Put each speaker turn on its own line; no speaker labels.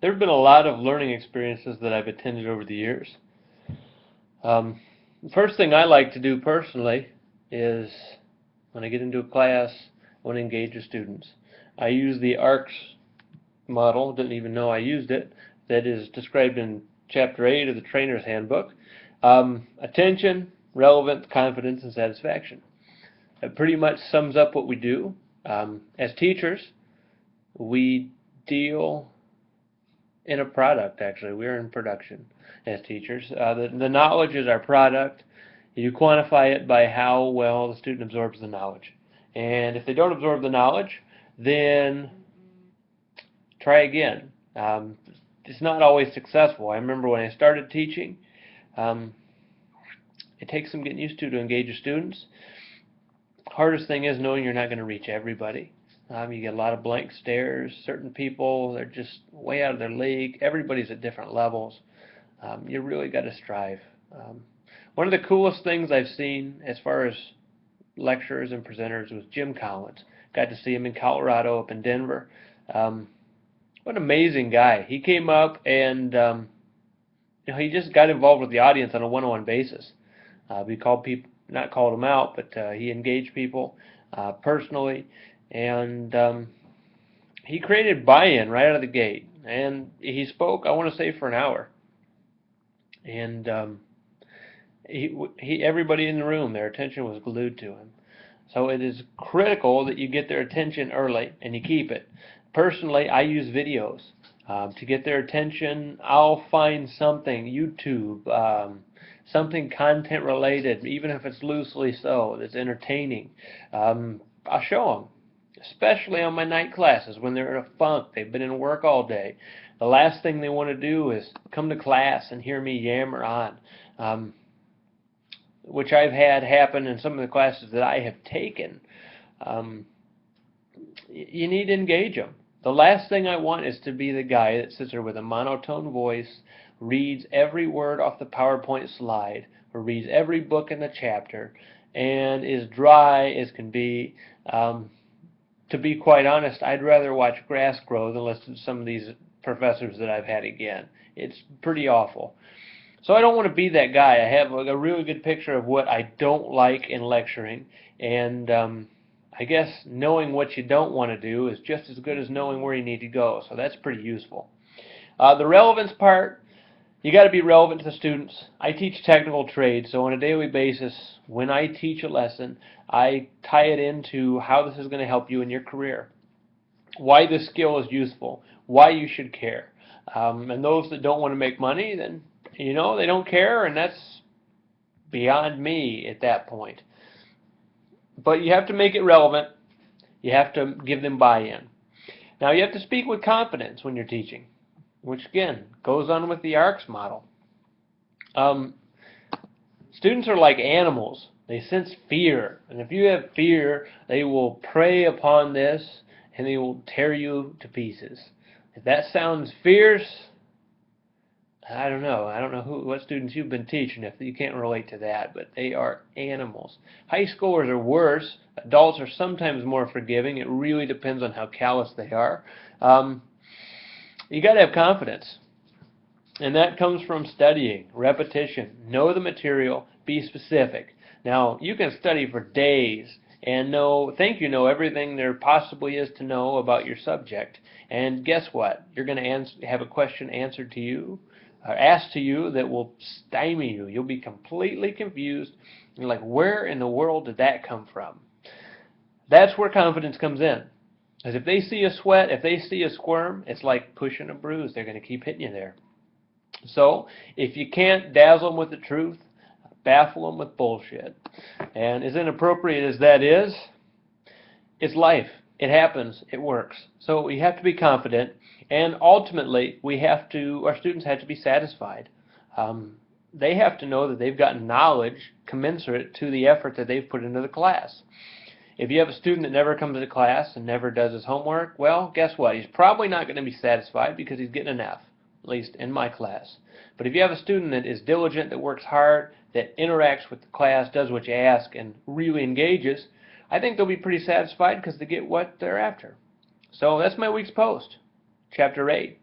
There have been a lot of learning experiences that I've attended over the years. The first thing I like to do personally is when I get into a class, I want to engage the students. I use the ARCS model, didn't even know I used it, that is described in Chapter 8 of the Trainer's Handbook. Attention, relevance, confidence, and satisfaction. It pretty much sums up what we do. As teachers, we deal in a product, actually. We're in production as teachers. The knowledge is our product. You quantify it by how well the student absorbs the knowledge. And if they don't absorb the knowledge, then try again. It's not always successful. I remember when I started teaching, it takes some getting used to engage your students. Hardest thing is knowing you're not going to reach everybody. You get a lot of blank stares. Certain people, they're just way out of their league. Everybody's at different levels. You really got to strive. One of the coolest things I've seen as far as lecturers and presenters was Jim Collins. Got to see him in Colorado, up in Denver. What an amazing guy. He came up and he just got involved with the audience on a one-on-one basis. We called people, not called them out, but he engaged people personally, and he created buy-in right out of the gate. And he spoke, I want to say, for an hour. And everybody in the room, their attention was glued to him. So it is critical that you get their attention early and you keep it. Personally, I use videos to get their attention. I'll find something, YouTube, something content related, even if it's loosely so, that's entertaining. I'll show them, especially on my night classes when they're in a funk. They've been in work all day. The last thing they want to do is come to class and hear me yammer on, which I've had happen in some of the classes that I have taken. You need to engage them. The last thing I want is to be the guy that sits there with a monotone voice, reads every word off the PowerPoint slide, or reads every book in the chapter, and is dry as can be. To be quite honest, I'd rather watch grass grow than listen to some of these professors that I've had again. It's pretty awful. So I don't want to be that guy. I have a really good picture of what I don't like in lecturing, and I guess knowing what you don't want to do is just as good as knowing where you need to go, so that's pretty useful. The relevance part, you got to be relevant to the students. I teach technical trades, so on a daily basis, when I teach a lesson, I tie it into how this is going to help you in your career, why this skill is useful, why you should care. And those that don't want to make money, then, they don't care, and that's beyond me at that point. But you have to make it relevant. You have to give them buy-in. Now, you have to speak with confidence when you're teaching, which, again, goes on with the ARCS model. Students are like animals. They sense fear. And if you have fear, they will prey upon this, and they will tear you to pieces. If that sounds fierce, I don't know. I don't know what students you've been teaching if you can't relate to that, but they are animals. High schoolers are worse. Adults are sometimes more forgiving. It really depends on how callous they are. You got to have confidence, and that comes from studying, repetition. Know the material. Be specific. Now, you can study for days and think you know everything there possibly is to know about your subject, and guess what? You're going to have a question answered to you, asked to you, that will stymie you. You'll be completely confused. You're like, where in the world did that come from? That's where confidence comes in. Because if they see a sweat, if they see a squirm, it's like pushing a bruise. They're going to keep hitting you there. So if you can't dazzle them with the truth, baffle them with bullshit. And as inappropriate as that is, it's life. It happens. It works. So we have to be confident. And ultimately, our students have to be satisfied. They have to know that they've gotten knowledge commensurate to the effort that they've put into the class. If you have a student that never comes to class and never does his homework, well, guess what? He's probably not going to be satisfied because he's getting an F, at least in my class. But if you have a student that is diligent, that works hard, that interacts with the class, does what you ask, and really engages, I think they'll be pretty satisfied because they get what they're after. So that's my week's post. Chapter 8.